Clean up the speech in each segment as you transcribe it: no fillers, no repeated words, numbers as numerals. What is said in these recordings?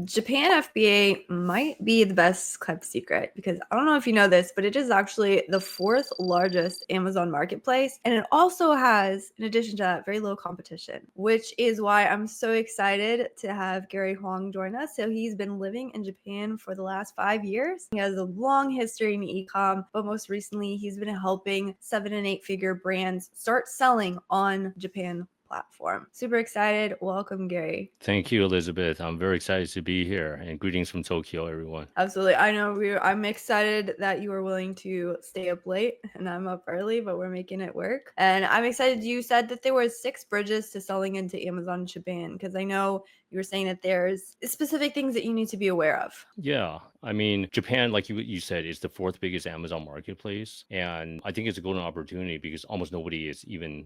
Japan FBA might be the best kept secret because I don't know if you know this, but it is actually the fourth largest Amazon marketplace. And it also has, in addition to that, very low competition, which is why I'm so excited to have Gary Huang join us. So he's been living in Japan for the last 5 years. He has a long history in e-com, but most recently he's been helping 7 and 8 figure brands start selling on Japan platform. Super excited. Welcome, Gary. Thank you, Elizabeth. I'm very excited to be here, and greetings from Tokyo, everyone. Absolutely. I know I'm excited that you were willing to stay up late and I'm up early, but we're making it work. And I'm excited you said that there were 6 bridges to selling into Amazon Japan because I know you were saying that there's specific things that you need to be aware of. Yeah, I mean, Japan, like you said, is the fourth biggest Amazon marketplace, and I think it's a golden opportunity because almost nobody is even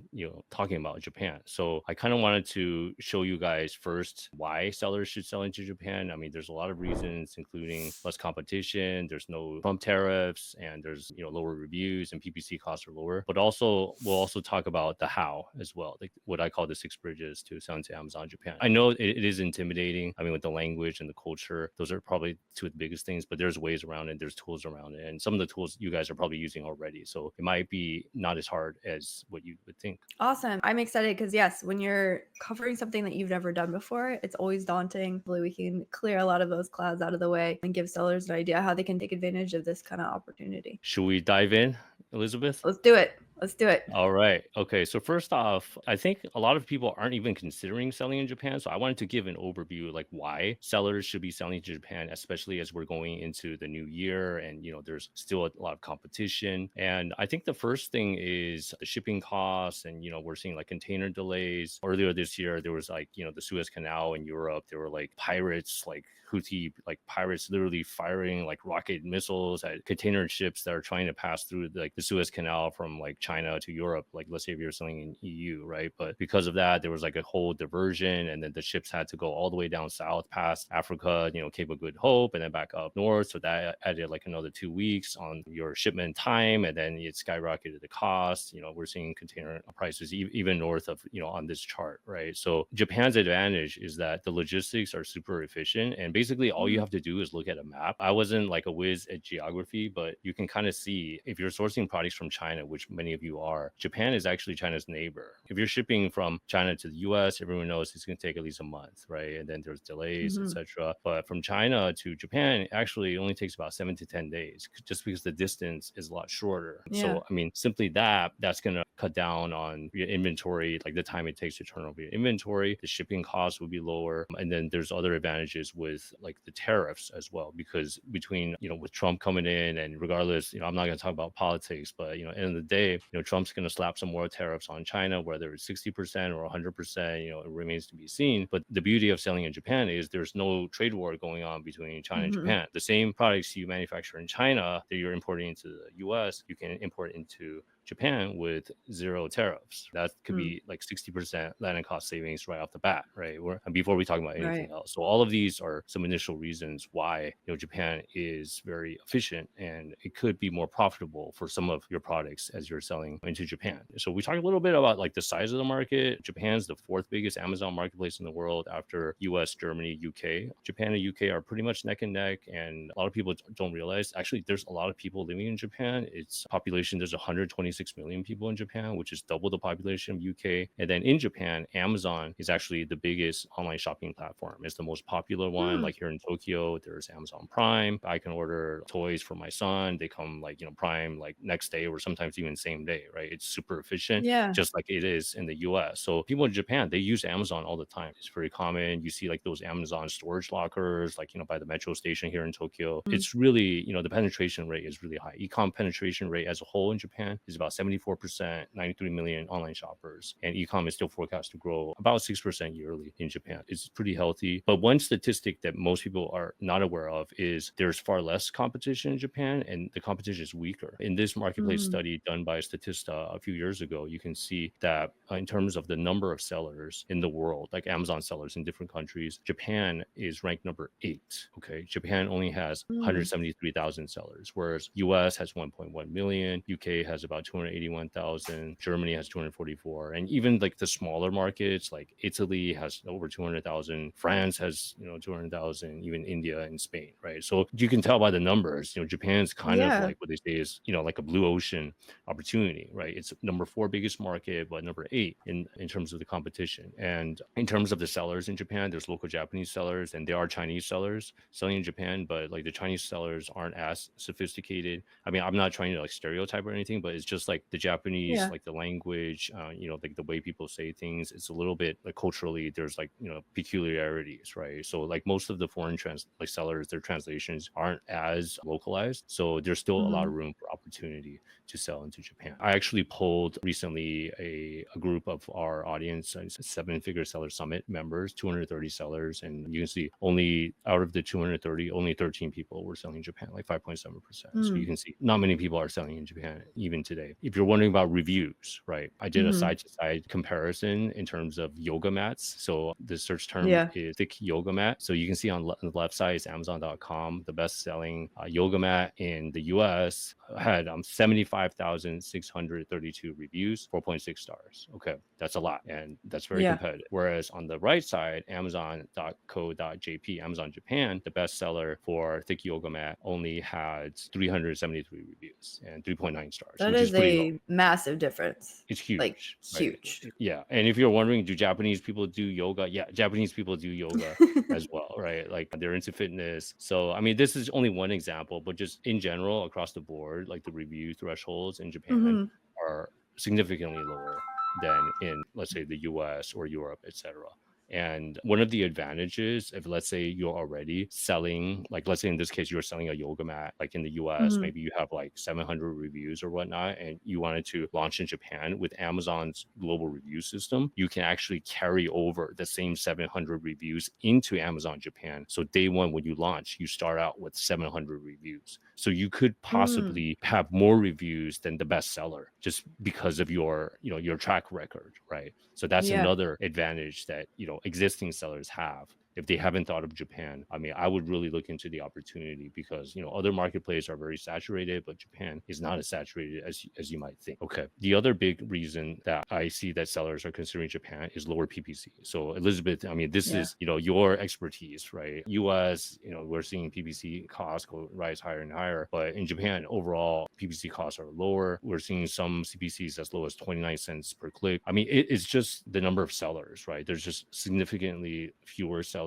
talking about Japan. So I kind of wanted to show you guys first why sellers should sell into Japan. I mean, there's a lot of reasons, including less competition, there's no Trump tariffs, and there's lower reviews and PPC costs are lower. But also we'll also talk about the how as well, like what I call the 6 bridges to sell into Amazon Japan. I know it is intimidating. I mean, with the language and the culture, those are probably two of the biggest things, but there's ways around it. There's tools around it. And some of the tools you guys are probably using already. So it might be not as hard as what you would think. Awesome. I'm excited because, yes, when you're covering something that you've never done before, it's always daunting. Hopefully, we can clear a lot of those clouds out of the way and give sellers an idea how they can take advantage of this kind of opportunity. Should we dive in, Elizabeth? Let's do it. Let's do it. All right. Okay. So first off, I think a lot of people aren't even considering selling in Japan. So I wanted to give an overview, like why sellers should be selling to Japan, especially as we're going into the new year and, there's still a lot of competition. And I think the first thing is the shipping costs and, we're seeing like container delays. Earlier this year, there was like, the Suez Canal in Europe, there were like pirates, like Houthi, like pirates literally firing like rocket missiles at container ships that are trying to pass through like the Suez Canal from like China to Europe, like let's say if you're selling in EU, right? But because of that, there was like a whole diversion, and then the ships had to go all the way down south past Africa, Cape of Good Hope, and then back up north. So that added like another 2 weeks on your shipment time, and then it skyrocketed the cost. We're seeing container prices even north of on this chart, right? So Japan's advantage is that the logistics are super efficient, and basically all you have to do is look at a map. I wasn't like a whiz at geography, but you can kind of see if you're sourcing products from China, which many of you are, Japan is actually China's neighbor. If you're shipping from China to the US, everyone knows it's going to take at least a month, right? And then there's delays, etc. But from China to Japan, actually it only takes about 7 to 10 days just because the distance is a lot shorter. Yeah. So, I mean, simply that's going to cut down on your inventory, like the time it takes to turn over your inventory. The shipping costs will be lower. And then there's other advantages with like the tariffs as well, because between, with Trump coming in, and regardless, I'm not going to talk about politics, but, end of the day, Trump's going to slap some more tariffs on China, whether it's 60% or 100%, it remains to be seen. But the beauty of selling in Japan is there's no trade war going on between China and Japan. The same products you manufacture in China that you're importing into the US, you can import into Japan with 0 tariffs. That could be like 60% landed cost savings right off the bat, right? And before we talk about anything else. So all of these are some initial reasons why Japan is very efficient, and it could be more profitable for some of your products as you're selling into Japan. So we talked a little bit about like the size of the market. Japan's the 4th biggest Amazon marketplace in the world after US, Germany, UK. Japan and UK are pretty much neck and neck, and a lot of people don't realize actually there's a lot of people living in Japan. Its population, there's 126 million people in Japan, which is double the population of UK. And then in Japan, Amazon is actually the biggest online shopping platform. It's the most popular one. Like here in Tokyo, there's Amazon Prime. I can order toys for my son. They come like, Prime like next day or sometimes even same day, right? It's super efficient, just like it is in the US. So people in Japan, they use Amazon all the time. It's very common. You see like those Amazon storage lockers, like, by the metro station here in Tokyo. It's really, the penetration rate is really high. E-com penetration rate as a whole in Japan is about 74%, 93 million online shoppers. And e-com is still forecast to grow about 6% yearly in Japan. It's pretty healthy. But one statistic that most people are not aware of is there's far less competition in Japan, and the competition is weaker. In this marketplace study done by Statista a few years ago, you can see that in terms of the number of sellers in the world, like Amazon sellers in different countries, Japan is ranked number 8. Okay. Japan only has 173,000 sellers, whereas US has 1.1 million, UK has about 281,000. Germany has 244. And even like the smaller markets, like Italy has over 200,000. France has, 200,000, even India and Spain, right? So you can tell by the numbers, Japan's kind of Yeah. like what they say is, like a blue ocean opportunity, right? It's number four biggest market, but number eight in terms of the competition. And in terms of the sellers in Japan, there's local Japanese sellers and there are Chinese sellers selling in Japan, but like the Chinese sellers aren't as sophisticated. I mean, I'm not trying to like stereotype or anything, but it's just like the Japanese, Yeah. like the language, like the way people say things, it's a little bit like culturally, there's like, peculiarities, right? So like most of the foreign like sellers, their translations aren't as localized. So there's still a lot of Mhm. room for opportunity to sell into Japan. I actually polled recently a group of our audience, it's a seven-figure seller summit members, 230 sellers, and you can see only out of the 230, only 13 people were selling in Japan, like 5.7%. So you Mm. can see not many people are selling in Japan even today. If you're wondering about reviews, right? I did a Mhm. side-to-side comparison in terms of yoga mats. So the search term Yeah. is thick yoga mat. So you can see on the left side is Amazon.com, the best-selling yoga mat in the US had 75,632 reviews, 4.6 stars. Okay, that's a lot, and that's very Yeah. competitive. Whereas on the right side, Amazon.co.jp, Amazon Japan, the bestseller for thick yoga mat only had 373 reviews and 3.9 stars, That which is is pretty low. a massive difference. It's Like, huge, right? huge. Yeah. And if you're wondering, do Japanese people do yoga? Yeah, Japanese people do yoga as well, right? Like they're into fitness. So, I mean, this is only one example, but just in general, across the board, like the review thresholds in Japan Mhm. are significantly lower than in, let's say, the US or Europe, etc. And one of the advantages, if let's say you're already selling, like let's say in this case, you're selling a yoga mat, like in the US, Mhm. maybe you have like 700 reviews or whatnot, and you wanted to launch in Japan with Amazon's global review system, you can actually carry over the same 700 reviews into Amazon Japan. So day one, when you launch, you start out with 700 reviews. So you could Mm. possibly have more reviews than the bestseller just because of your track record, right? So that's Yeah. another advantage that, existing sellers have. If they haven't thought of Japan, I mean, I would really look into the opportunity because, other marketplaces are very saturated, but Japan is not as saturated as you might think. Okay. The other big reason that I see that sellers are considering Japan is lower PPC. So Elizabeth, I mean, this Yeah. is, your expertise, right? US, we're seeing PPC costs go rise higher and higher, but in Japan, overall PPC costs are lower. We're seeing some CPCs as low as 29 cents per click. I mean, it's just the number of sellers, right? There's just significantly fewer sellers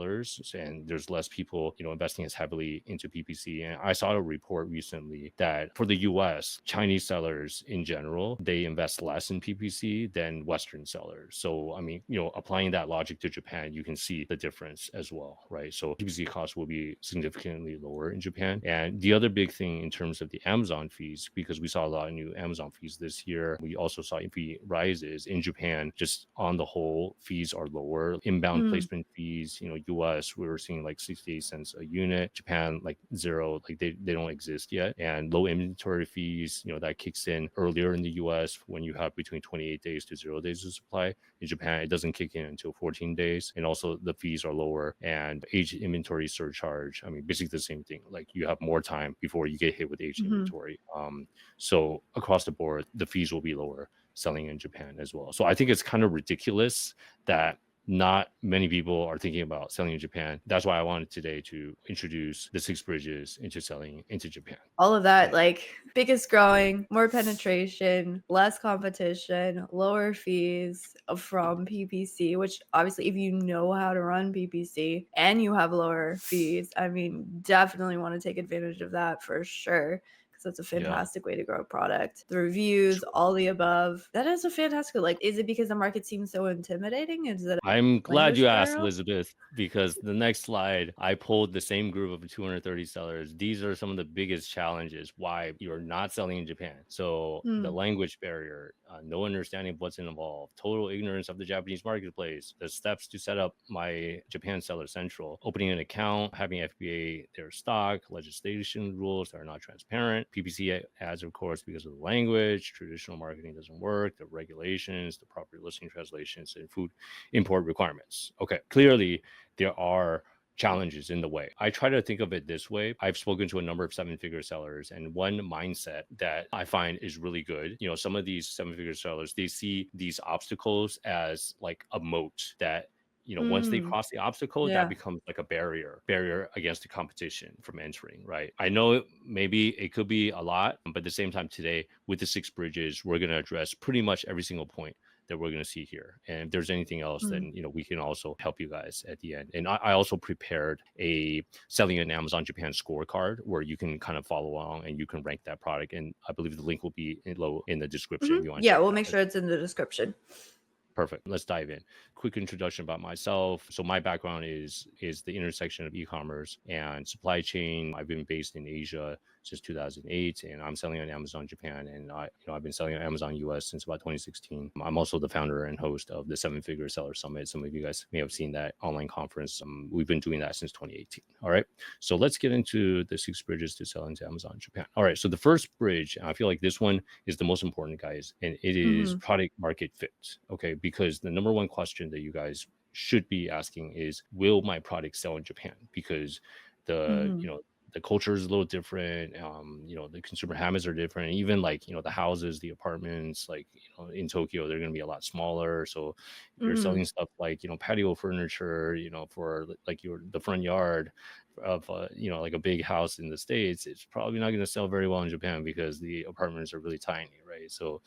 and there's less people, investing as heavily into PPC. And I saw a report recently that for the US, Chinese sellers in general, they invest less in PPC than Western sellers. So, I mean, applying that logic to Japan, you can see the difference as well, right? So PPC costs will be significantly lower in Japan. And the other big thing in terms of the Amazon fees, because we saw a lot of new Amazon fees this year, we also saw fee rises in Japan. Just on the whole, fees are lower. Inbound Mm. placement fees, US, we were seeing like 68 cents a unit. Japan, like zero, like they don't exist yet. And low inventory fees, that kicks in earlier in the US when you have between 28 days to 0 days of supply. In Japan, it doesn't kick in until 14 days. And also the fees are lower and aged inventory surcharge. I mean, basically the same thing. Like you have more time before you get hit with aged Mhm. inventory. So across the board, the fees will be lower selling in Japan as well. So I think it's kind of ridiculous that not many people are thinking about selling in Japan. That's why I wanted today to introduce the six bridges into selling into Japan. All of that, Right. like, biggest growing, more penetration, less competition, lower fees from PPC, which obviously, if you know how to run PPC and you have lower fees, I mean, definitely want to take advantage of that for sure. Because that's a Yeah. fantastic way to grow a product. The reviews, Sure. all the above. That is a fantastic. Like, is it because the market seems so intimidating? Is it a I'm glad language you asked, barrier? Elizabeth, because the next slide, I pulled the same group of 230 sellers. These are some of the biggest challenges why you're not selling in Japan. So the Hmm. language barrier, no understanding of what's involved, total ignorance of the Japanese marketplace, the steps to set up my Japan Seller Central, opening an account, having FBA their stock, legislation rules that are not transparent, PPC ads, of course, because of the language, traditional marketing doesn't work, the regulations, the proper listing translations, and food import requirements. Okay, clearly there are challenges in the way. I try to think of it this way. I've spoken to a number of seven-figure sellers, and one mindset that I find is really good. Some of these seven-figure sellers, they see these obstacles as like a moat that once they Mm, cross the obstacle, that yeah. becomes like a barrier against the competition from entering, right? I know maybe it could be a lot, but at the same time today with the 6 bridges, we're going to address pretty much every single point that we're going to see here. And if there's anything else, Mm. then we can also help you guys at the end. And I also prepared a selling an Amazon Japan scorecard where you can kind of follow along and you can rank that product. And I believe the link will be low in the description if you want to Yeah, check we'll it make out. sure it's in the description. Perfect. Let's dive in. Quick introduction about myself. So my background is the intersection of e-commerce and supply chain. I've been based in Asia since 2008, and I'm selling on Amazon Japan, and I've been selling on Amazon US since about 2016. I'm also the founder and host of the Seven Figure Seller Summit. Some of you guys may have seen that online conference. We've been doing that since 2018. All right. So let's get into the 6 bridges to sell into Amazon Japan. All right. So the first bridge, and I feel like this one is the most important, guys, and it is Hmm. product market fit. Okay. Because the number one question that you guys should be asking is, will my product sell in Japan? Because the, Hmm. the culture is a little different. The consumer habits are different. Even like, the houses, the apartments, like, in Tokyo, they're going to be a lot smaller. So if you're Hmm. selling stuff like, patio furniture, for like the front yard of, like a big house in the States, it's probably not going to sell very well in Japan because the apartments are really tiny, right? So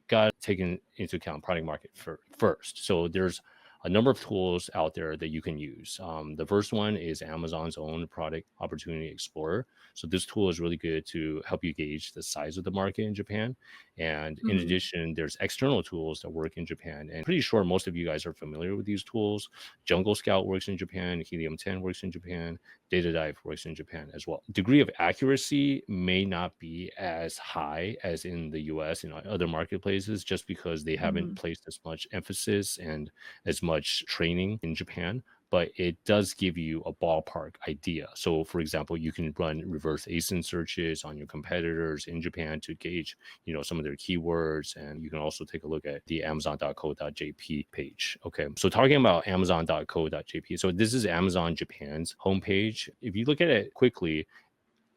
got taken into account product market first. So there's a number of tools out there that you can use. The first one is Amazon's own Product Opportunity Explorer. So this tool is really good to help you gauge the size of the market in Japan. And in Hmm. addition, there's external tools that work in Japan. And pretty sure most of you guys are familiar with these tools. Jungle Scout works in Japan, Helium 10 works in Japan, Data Dive works in Japan as well. Degree of accuracy may not be as high as in the US and other marketplaces just because they haven't Hmm. placed as much emphasis and as much training in Japan, but it does give you a ballpark idea. So for example, you can run reverse ASIN searches on your competitors in Japan to gauge, some of their keywords. And you can also take a look at the amazon.co.jp page. Okay. So talking about amazon.co.jp. So this is Amazon Japan's homepage. If you look at it quickly,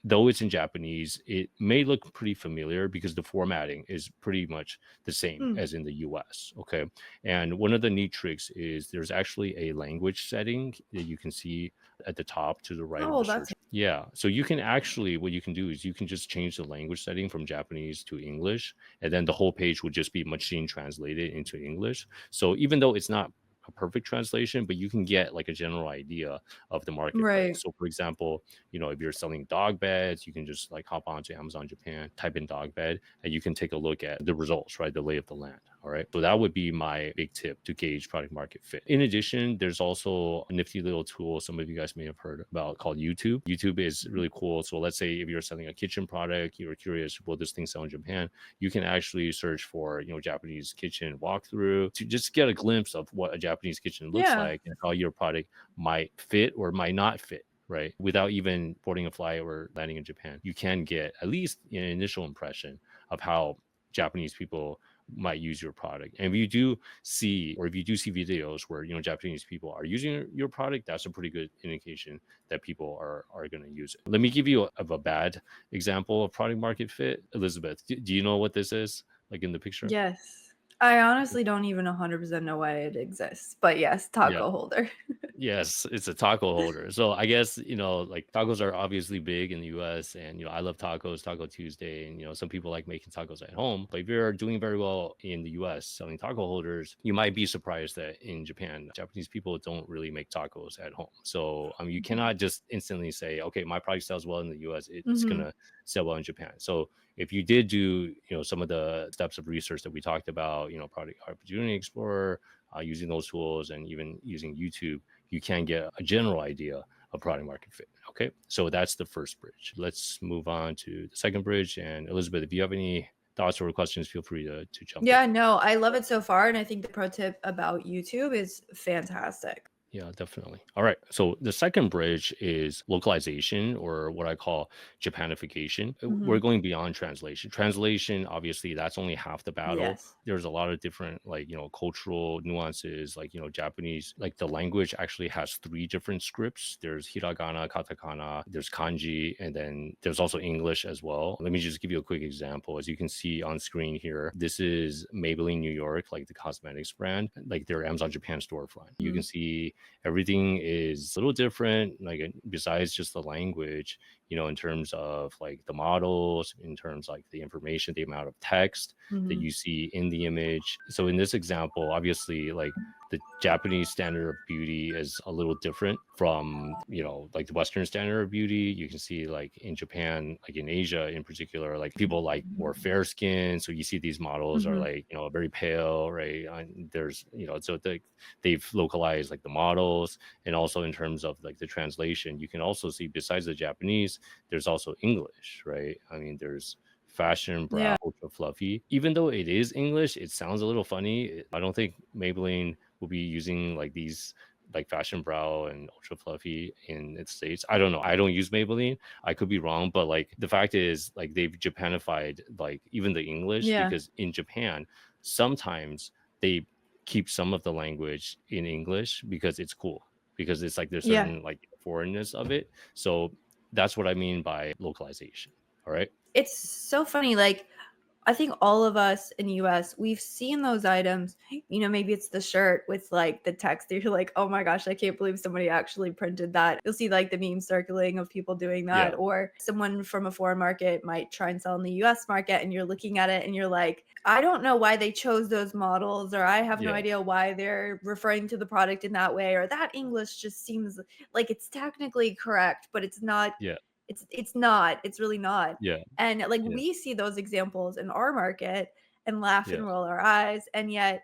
though it's in Japanese, it may look pretty familiar because the formatting is pretty much the same Hmm. as in the US. Okay. And one of the neat tricks is there's actually a language setting that you can see at the top to the right of Oh, the that's search. Yeah. So you can actually, what you can do is you can just change the language setting from Japanese to English, and then the whole page would just be machine translated into English. So even though it's not a perfect translation, but you can get like a general idea of the right. marketplace. So for example, if you're selling dog beds, you can just like hop onto Amazon Japan, type in dog bed, and you can take a look at the results, right? The lay of the land. All right. So that would be my big tip to gauge product market fit. In addition, there's also a nifty little tool some of you guys may have heard about called YouTube. YouTube is really cool. So let's say if you're selling a kitchen product, you're curious, will this thing sell in Japan? You can actually search for, Japanese kitchen walkthrough to just get a glimpse of what a Japanese kitchen looks Yeah. like and how your product might fit or might not fit, right? Without even boarding a flight or landing in Japan, you can get at least an initial impression of how Japanese people might use your product. And if you do see, or if you do see videos where, Japanese people are using your product, that's a pretty good indication that people are going to use it. Let me give you a bad example of product market fit. Elizabeth, do you know what this is? Like in the picture? Yes. I honestly don't even 100% know why it exists, but yes, Yeah. taco holder. Yes, it's a taco holder. So I guess, like tacos are obviously big in the US, and I love tacos, Taco Tuesday, and some people like making tacos at home. But if you're doing very well in the US selling taco holders, you might be surprised that in Japan, Japanese people don't really make tacos at home. So you cannot just instantly say, okay, my product sells well in the US, it's Hmm. gonna sell well in Japan. So if you did do, some of the steps of research that we talked about, product opportunity explorer, using those tools and even using YouTube, you can get a general idea of product market fit. Okay. So that's the first bridge. Let's move on to the second bridge. And Elizabeth, if you have any thoughts or questions, feel free to jump in. Yeah, no, I love it so far. And I think the pro tip about YouTube is fantastic. Yeah, definitely. All right. So the second bridge is localization, or what I call Japanification. We're Mhm. going beyond translation. Translation, obviously, that's only half the battle. Yes. There's a lot of different, like, cultural nuances. Like, Japanese, like the language actually has three different scripts. There's hiragana, katakana, there's kanji, and then there's also English as well. Let me just give you a quick example. As you can see on screen here, this is Maybelline New York, like the cosmetics brand, like their Amazon Japan storefront. You can Mhm. see everything is a little different, like besides just the language, in terms of like the models, in terms like the information, the amount of text that Mhm. you see in the image. So in this example, obviously, like the Japanese standard of beauty is a little different from, like the Western standard of beauty. You can see like in Japan, like in Asia in particular, like people like more fair skin. So you see these models are Mhm. like, very pale, right? And there's, so they've localized like the models, and also in terms of like the translation, you can also see besides the Japanese, there's also English, right? I mean, there's fashion brow Yeah. ultra fluffy. Even though it is English, it sounds a little funny. I don't think Maybelline will be using like these like fashion brow and ultra fluffy in its states. I don't know. I don't use Maybelline. I could be wrong, but like the fact is like they've Japanified like even the English, Yeah. because in Japan sometimes they keep some of the language in English because it's cool, because it's like there's Yeah. certain like foreignness of it. So that's what I mean by localization. All right. It's so funny, like, I think all of us in the US, we've seen those items. Maybe it's the shirt with like the text that you're like, oh my gosh, I can't believe somebody actually printed that. You'll see like the meme circling of people doing that, Yeah. or someone from a foreign market might try and sell in the US market, and you're looking at it and you're like, I don't know why they chose those models, or I have no Yeah. idea why they're referring to the product in that way, or that English just seems like it's technically correct, but it's not. Yeah. It's not. It's really not. Yeah. And, like, Yeah. we see those examples in our market and laugh Yeah. and roll our eyes, and yet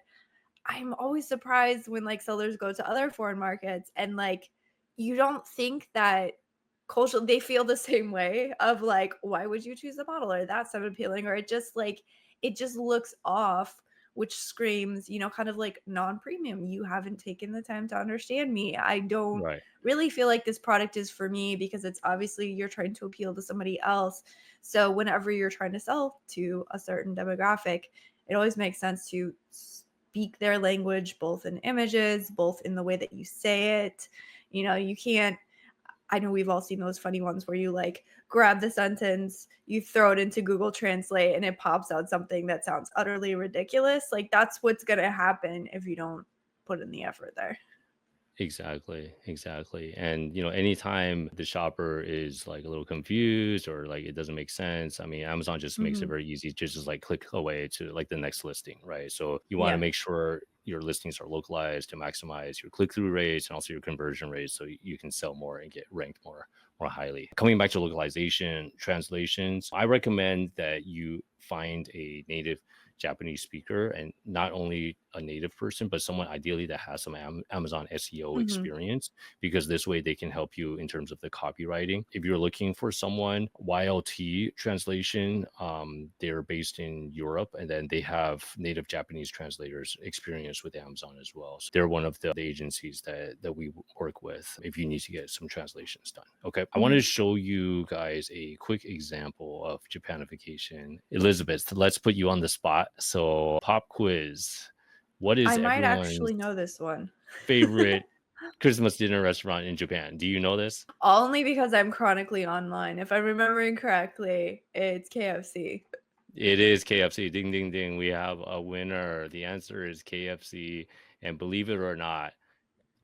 I'm always surprised when, like, sellers go to other foreign markets and, like, you don't think that culturally they feel the same way of, like, "Why would you choose a model?" Or, "That's unappealing," or it just looks off, which screams, kind of like non-premium. You haven't taken the time to understand me. I don't Right. really feel like this product is for me because it's obviously you're trying to appeal to somebody else. So whenever you're trying to sell to a certain demographic, it always makes sense to speak their language, both in images, both in the way that you say it. You can't. I know we've all seen those funny ones where you like grab the sentence, you throw it into Google Translate, and it pops out something that sounds utterly ridiculous. Like that's what's going to happen if you don't put in the effort there. Exactly, exactly. And anytime the shopper is like a little confused or like it doesn't make sense, I mean, Amazon just makes it Mhm. very easy to just like click away to like the next listing, right? So you want to Yeah. make sure your listings are localized to maximize your click-through rates and also your conversion rates, so you can sell more and get ranked more highly. Coming back to localization, translations, I recommend that you find a native Japanese speaker, and not only a native person, but someone ideally that has some Amazon SEO Mhm. experience, because this way they can help you in terms of the copywriting. If you're looking for someone, YLT translation, they're based in Europe, and then they have native Japanese translators experience with Amazon as well. So they're one of the agencies that we work with if you need to get some translations done. Okay. I wanted to Mhm. show you guys a quick example of Japanification. Elizabeth, let's put you on the spot. So, pop quiz. What I is might everyone's actually know this one. favorite Christmas dinner restaurant in Japan? Do you know this? Only because I'm chronically online. If I'm remembering correctly, it's KFC. It is KFC. Ding, ding, ding. We have a winner. The answer is KFC. And believe it or not,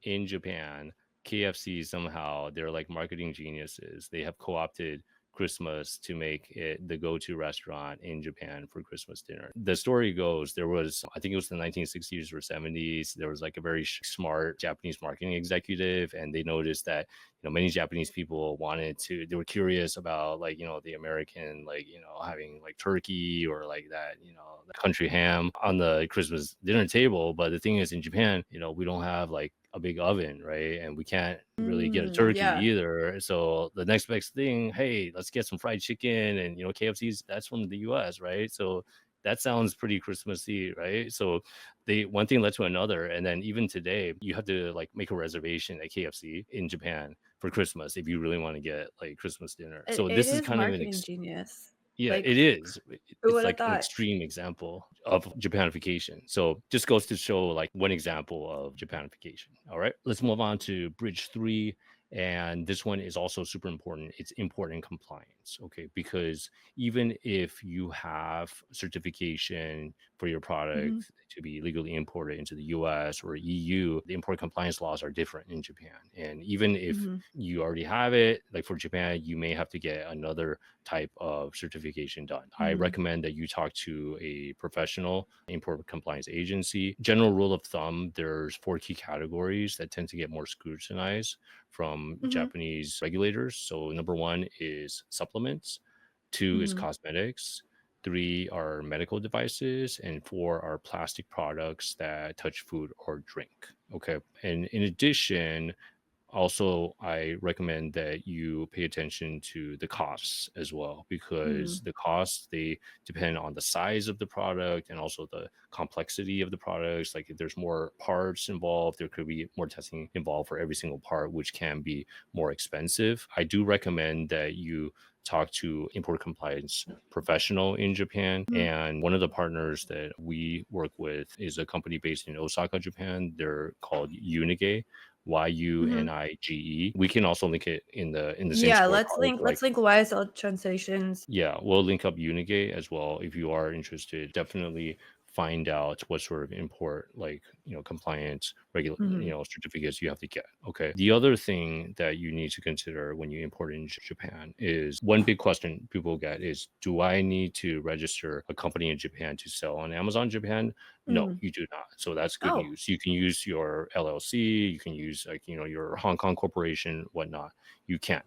in Japan, KFC somehow, they're like marketing geniuses. They have co-opted Christmas to make it the go-to restaurant in Japan for Christmas dinner. The story goes, there was, I think it was the 1960s or 70s, there was like a very smart Japanese marketing executive, and they noticed that many Japanese people they were curious about like the American, like having like turkey or like that the country ham on the Christmas dinner table. But the thing is, in Japan, we don't have like a big oven, right? And we can't really get a turkey Yeah. either. So the next best thing, hey, let's get some fried chicken. And KFC's, that's from the US, right? So that sounds pretty Christmassy, right? So they one thing led to another, and then even today, you have to like make a reservation at KFC in Japan for Christmas if you really want to get like Christmas dinner. So It this is is kind of marketing genius. yeah, Like, it is. who It's would have like an thought? extreme example of Japanification. So just goes to show like one example of Japanification. All right, let's move on to bridge three. And this one is also super important. It's import and compliance. Okay. Because even if you have certification for your Hmm. product to be legally imported into the US or EU, the import compliance laws are different in Japan. And even if Hmm. you already have it, like for Japan, you may have to get another type of certification done. I Hmm. recommend that you talk to a professional import compliance agency. General rule of thumb, there's 4 key categories that tend to get more scrutinized from Hmm. Japanese regulators. So number 1 is supplements, 2 is Hmm. cosmetics, 3 are medical devices, and 4 are plastic products that touch food or drink. Okay. And in addition, also, I recommend that you pay attention to the costs as well, because Hmm. the costs, they depend on the size of the product and also the complexity of the products. Like if there's more parts involved, there could be more testing involved for every single part, which can be more expensive. I do recommend that you talk to import compliance professional in Japan. Hmm. And one of the partners that we work with is a company based in Osaka, Japan. They're called Unige. Hmm. Unige. We can also link it in the same Yeah, scorecard. Like, let's link YSL translations. yeah, we'll link up Unigate as well if you are interested. Definitely find out what sort of import, like, compliance regular, Hmm. certificates you have to get. Okay. The other thing that you need to consider when you import in Japan is one big question people get is, do I need to register a company in Japan to sell on Amazon Japan? No, Hmm. you do not. So that's good Oh. news. You can use your LLC, you can use like, your Hong Kong corporation, whatnot. You can.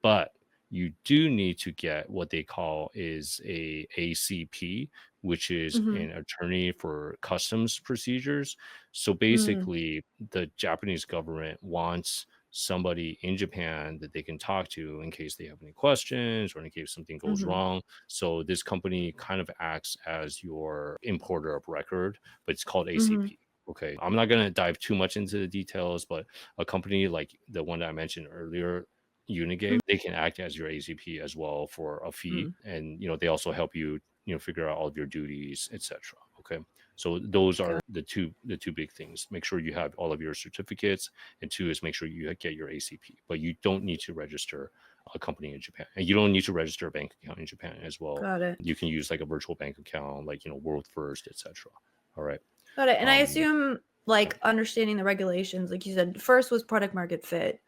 But you do need to get what they call is a ACP, which is Hmm. an attorney for customs procedures. So Hmm. basically, the Japanese government wants somebody in Japan that they can talk to in case they have any questions or in case something goes Hmm. wrong. So this company kind of acts as your importer of record, but it's called Hmm. ACP. Okay. I'm not going to dive too much into the details, but a company like the one that I mentioned earlier, Unigate, they can act as your ACP as well for a fee, Hmm. and they also help you figure out all of your duties, etc. Okay, so those are Got. the two big things. Make sure you have all of your certificates, and 2 is make sure you get your ACP. But you don't need to register a company in Japan, and you don't need to register a bank account in Japan as well. Got it. You can use like a virtual bank account, like World First, etc. All right. Got it. And I Um, assume like understanding the regulations, like you said, first was product market fit.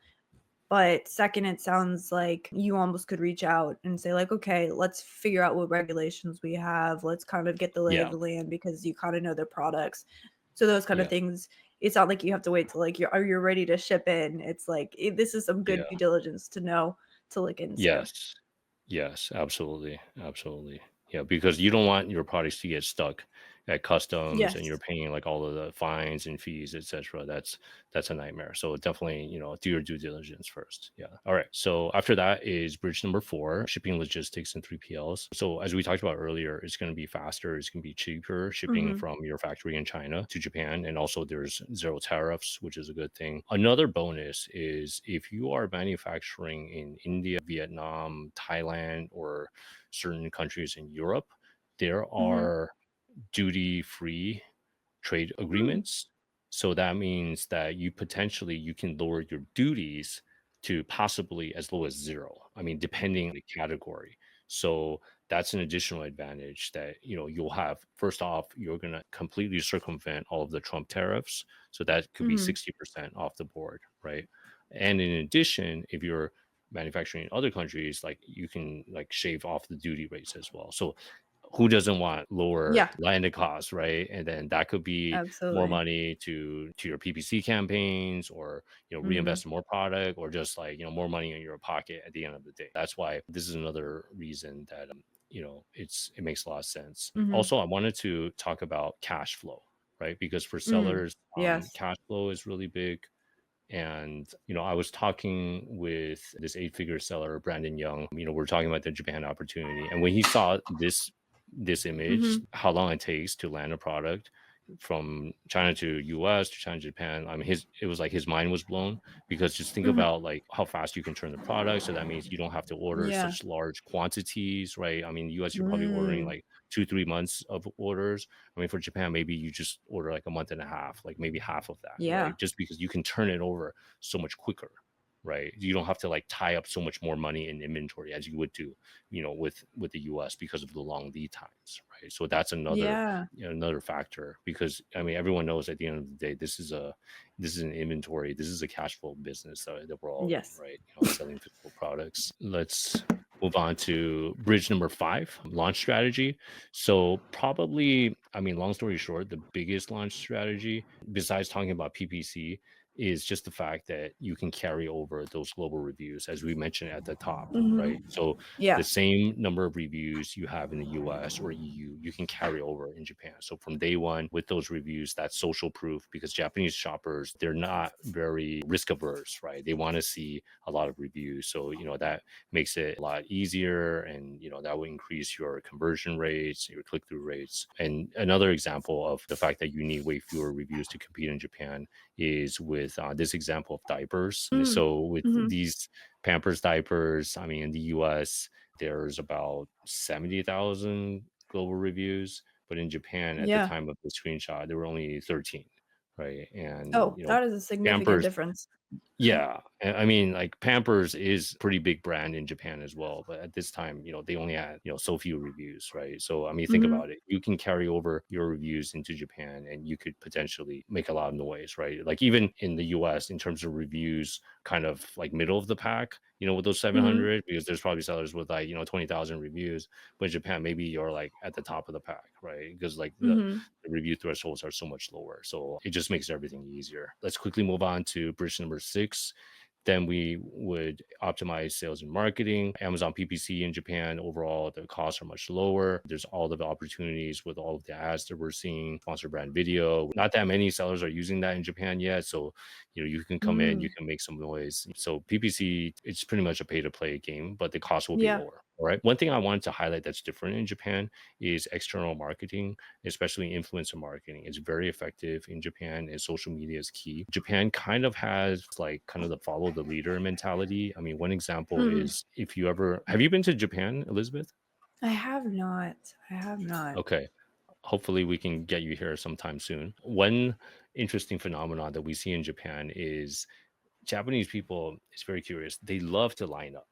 But second, it sounds like you almost could reach out and say, like, okay, let's figure out what regulations we have. Let's kind of get the lay of yeah, the land because you kind of know their products. So those kind of yeah, things, it's not like you have to wait till like you're ready to ship in. It's like this is some good yeah. due diligence to know to look into. Yes. Yes, absolutely. Absolutely. Yeah, because you don't want your products to get stuck at customs and you're Yes. paying like all of the fines and fees, etc. That's a nightmare. So definitely, do your due diligence first. Yeah. All right. So after that is bridge number 4, shipping logistics and 3PLs. So as we talked about earlier, it's going to be faster, it's going to be cheaper shipping Mm-hmm. from your factory in China to Japan. And also there's zero tariffs, which is a good thing. Another bonus is if you are manufacturing in India, Vietnam, Thailand, or certain countries in Europe, there Mm-hmm. are duty free trade Mm. agreements. So that means that you can lower your duties to possibly as low as zero. I mean, depending on the category. So that's an additional advantage that you'll have. First off, you're gonna completely circumvent all of the Trump tariffs. So that could be Mm-hmm. 60% off the board, right? And in addition, if you're manufacturing in other countries, like you can like shave off the duty rates as well. So who doesn't want lower Yeah, landed costs, right? And then that could be more absolutely. money to your PPC campaigns, or Mm-hmm. reinvest in more product, or just like more money in your pocket at the end of the day. That's why this is another reason that it makes a lot of sense. Mm-hmm. Also, I wanted to talk about cash flow, right? Because for Mm. sellers, Yes. cash flow is really big. And I was talking with this 8-figure seller, Brandon Young. We're talking about the Japan opportunity, and when he saw this this image, Mhm. how long it takes to land a product from China to US to China to Japan. I mean, it was like his mind was blown, because just think Mhm. about like how fast you can turn the product. So that means you don't have to order Yeah. such large quantities, right? I mean, US, you're probably ordering Mm. like 2 3 months of orders. I mean, for Japan, maybe you just order like a month and a half, like maybe half of that, Yeah. right? Just because you can turn it over so much quicker. Right, you don't have to like tie up so much more money in inventory as you would do, with the US, because of the long lead times, right? So that's another, Yeah. another factor, because I mean, everyone knows at the end of the day, this is an inventory, this is a cash flow business that we're all in, Yes. right? Selling physical products. Let's move on to bridge number 5, launch strategy. So probably, I mean, long story short, the biggest launch strategy, besides talking about PPC, is just the fact that you can carry over those global reviews, as we mentioned at the top, Mhm. right? So the Yeah. same number of reviews you have in the US or EU, you can carry over in Japan. So from day one, with those reviews, that's social proof, because Japanese shoppers, they're not very risk averse, right? They want to see a lot of reviews. So, that makes it a lot easier, and, that will increase your conversion rates, your click through rates. And another example of the fact that you need way fewer reviews to compete in Japan is with this example of diapers. Mm. So with Mhm. these Pampers diapers, I mean, in the US, there's about 70,000 global reviews, but in Japan, at the Yeah. time of the screenshot, there were only 13, right? And, Oh, that is a significant Pampers, difference. yeah, I mean, like Pampers is pretty big brand in Japan as well, but at this time, they only had, so few reviews, right? So I mean, think Mhm. about it. You can carry over your reviews into Japan, and you could potentially make a lot of noise, right? Like even in the US, in terms of reviews, kind of like middle of the pack, with those Mhm. 700, because there's probably sellers with like, 20,000 reviews, but in Japan, maybe you're like at the top of the pack, right? Because like Mhm. the review thresholds are so much lower. So it just makes everything easier. Let's quickly move on to bridge number 6. Then we would optimize sales and marketing. Amazon PPC in Japan, overall, the costs are much lower. There's all of the opportunities with all of the ads that we're seeing, sponsored brand video. Not that many sellers are using that in Japan yet. So, you can come in, you Mm. can make some noise. So PPC, it's pretty much a pay to play game, but the cost will be Yeah. lower. All right. One thing I wanted to highlight that's different in Japan is external marketing, especially influencer marketing. It's very effective in Japan, and social media is key. Japan kind of has like kind of the follow the leader mentality. I mean, one example Mm. is, if you ever have you been to Japan, Elizabeth? I have not. I have not. Okay. Hopefully we can get you here sometime soon. One interesting phenomenon that we see in Japan is Japanese people is very curious. They love to line up.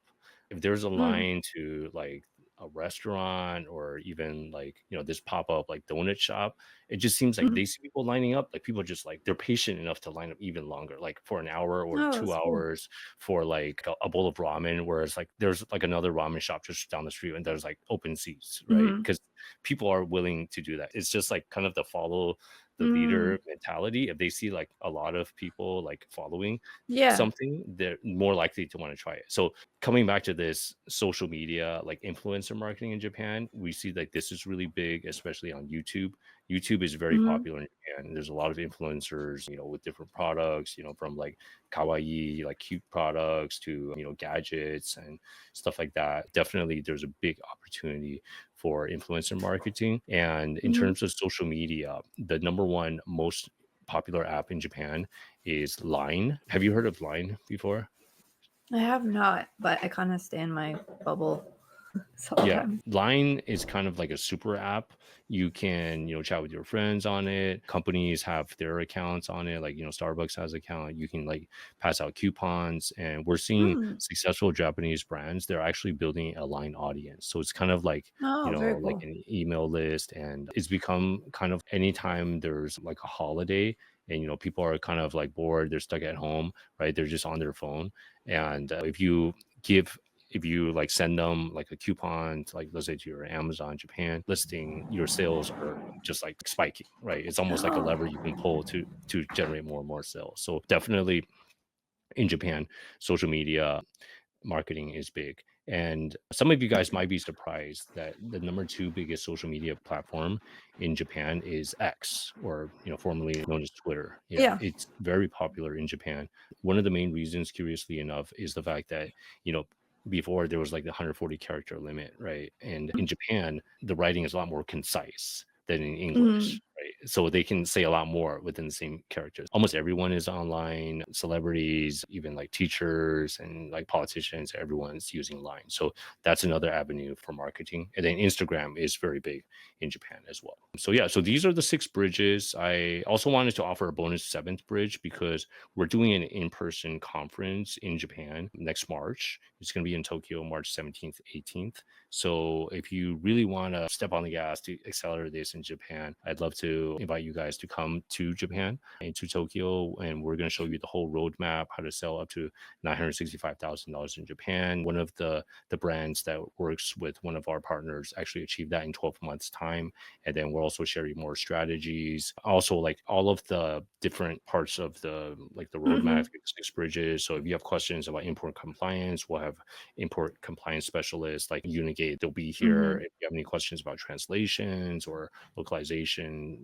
If there's a Mm. line to like a restaurant, or even like, this pop-up like donut shop, it just seems like Mhm. they see people lining up. Like people just like they're patient enough to line up even longer, like for an hour or Oh, two that's cool. hours for like a bowl of ramen. Whereas like there's like another ramen shop just down the street, and there's like open seats, right? Mhm. Because people are willing to do that. It's just like kind of the follow the Mm. leader mentality. If they see like a lot of people like following Yeah. something, they're more likely to want to try it. So coming back to this social media, like influencer marketing in Japan, we see like this is really big, especially on YouTube. YouTube is very Mhm. popular in Japan. There's a lot of influencers, with different products, from like kawaii, like cute products, to, gadgets and stuff like that. Definitely there's a big opportunity for influencer marketing. And in Mhm. terms of social media, the number one most popular app in Japan is Line. Have you heard of Line before? I have not, but I kinda stay in my bubble Yeah, sometimes. Line is kind of like a super app. You can, chat with your friends on it. Companies have their accounts on it. Like, Starbucks has an account. You can like pass out coupons. And we're seeing Mm. successful Japanese brands, they're actually building a Line audience. So it's kind of like, Oh, very like cool. an email list. And it's become kind of anytime there's like a holiday, and, people are kind of like bored, they're stuck at home, right? They're just on their phone. And give if you like send them like a coupon to, like, let's say to your Amazon Japan listing, your sales are just like spiking, right? It's almost like a lever Oh. you can pull to generate more and more sales. So definitely in Japan, social media marketing is big. And some of you guys might be surprised that the number two biggest social media platform in Japan is X, or, formerly known as Twitter. Yeah, Yeah. it's very popular in Japan. One of the main reasons, curiously enough, is the fact that, you know before there was like the 140 character limit, right? And in Japan, the writing is a lot more concise than in Mhm. English, right? So they can say a lot more within the same characters. Almost everyone is online, celebrities, even like teachers and like politicians, everyone's using Line. So that's another avenue for marketing. And then Instagram is very big in Japan as well. So yeah, so these are the 6 bridges. I also wanted to offer a bonus 7th bridge because we're doing an in-person conference in Japan next March. It's going to be in Tokyo, March 17th, 18th. So if you really want to step on the gas to accelerate this in Japan, I'd love to invite you guys to come to Japan and to Tokyo. And we're going to show you the whole roadmap, how to sell up to $965,000 in Japan. One of the brands that works with one of our partners actually achieved that in 12 months time. And then we'll also share you more strategies. Also, like all of the different parts of the like the roadmap, Mhm. 6 bridges. So if you have questions about import compliance, we'll have import compliance specialists like Unigate. They'll be here. Mhm. If you have any questions about translations or localization,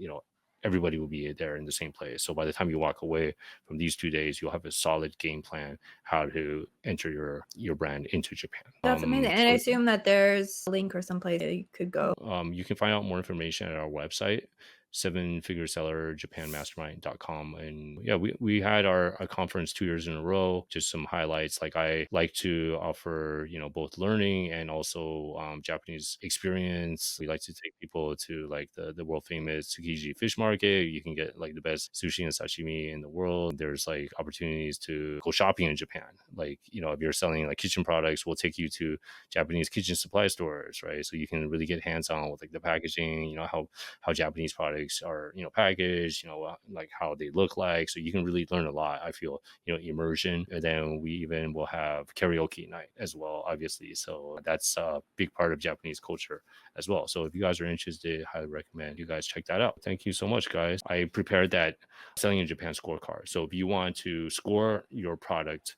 everybody will be there in the same place. So by the time you walk away from these 2 days, you'll have a solid game plan how to enter your brand into Japan. That's amazing, and I So assume that there's a link or someplace that you could go. you can find out more information at our website, sevenfiguresellerjapanmastermind.com. And yeah, we had our conference 2 years in a row. Just some highlights. Like I like to offer, both learning and also Japanese experience. We like to take people to like the world famous Tsukiji fish market. You can get like the best sushi and sashimi in the world. There's like opportunities to go shopping in Japan. Like, if you're selling like kitchen products, we'll take you to Japanese kitchen supply stores, right? So you can really get hands on with like the packaging, how Japanese products are, packaged, like how they look like. So you can really learn a lot. I feel, immersion. And then we even will have karaoke night as well, obviously. So that's a big part of Japanese culture as well. So if you guys are interested, I highly recommend you guys check that out. Thank you so much, guys. I prepared that selling in Japan scorecard. So if you want to score your product,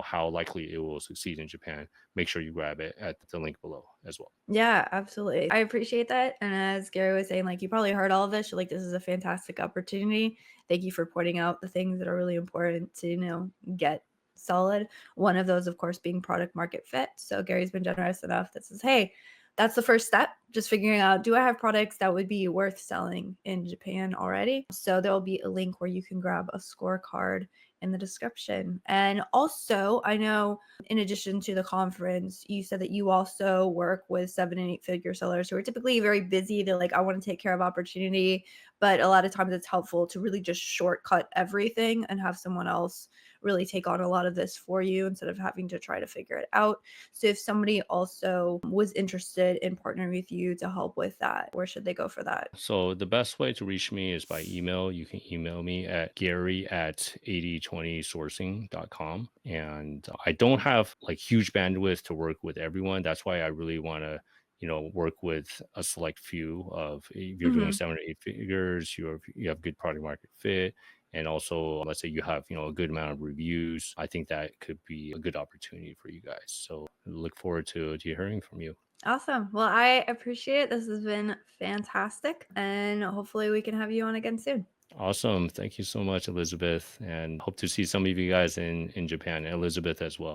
how likely it will succeed in Japan, make sure you grab it at the link below as well. Yeah, absolutely. I appreciate that, and as Gary was saying, like, you probably heard all of this, you're like, "This is a fantastic opportunity." Thank you for pointing out the things that are really important to, get solid. One of those, of course, being product market fit. So Gary's been generous enough that says, "Hey, that's the first step, just figuring out, do I have products that would be worth selling in Japan already?" So there'll be a link where you can grab a scorecard in the description. And also, I know in addition to the conference, you said that you also work with 7 and 8 figure sellers who are typically very busy. They're like, I want to take care of opportunity. But a lot of times it's helpful to really just shortcut everything and have someone else really take on a lot of this for you instead of having to try to figure it out. So if somebody also was interested in partnering with you to help with that, where should they go for that? So the best way to reach me is by email. You can email me at gary@8020sourcing.com. And I don't have like huge bandwidth to work with everyone. That's why I really want to, work with a select few of if you're doing Mhm. 7 or 8 figures, you have good product market fit. And also, let's say you have, a good amount of reviews. I think that could be a good opportunity for you guys. So look forward to hearing from you. Awesome. Well, I appreciate it. This has been fantastic. And hopefully we can have you on again soon. Awesome. Thank you so much, Elizabeth. And hope to see some of you guys in Japan, Elizabeth as well.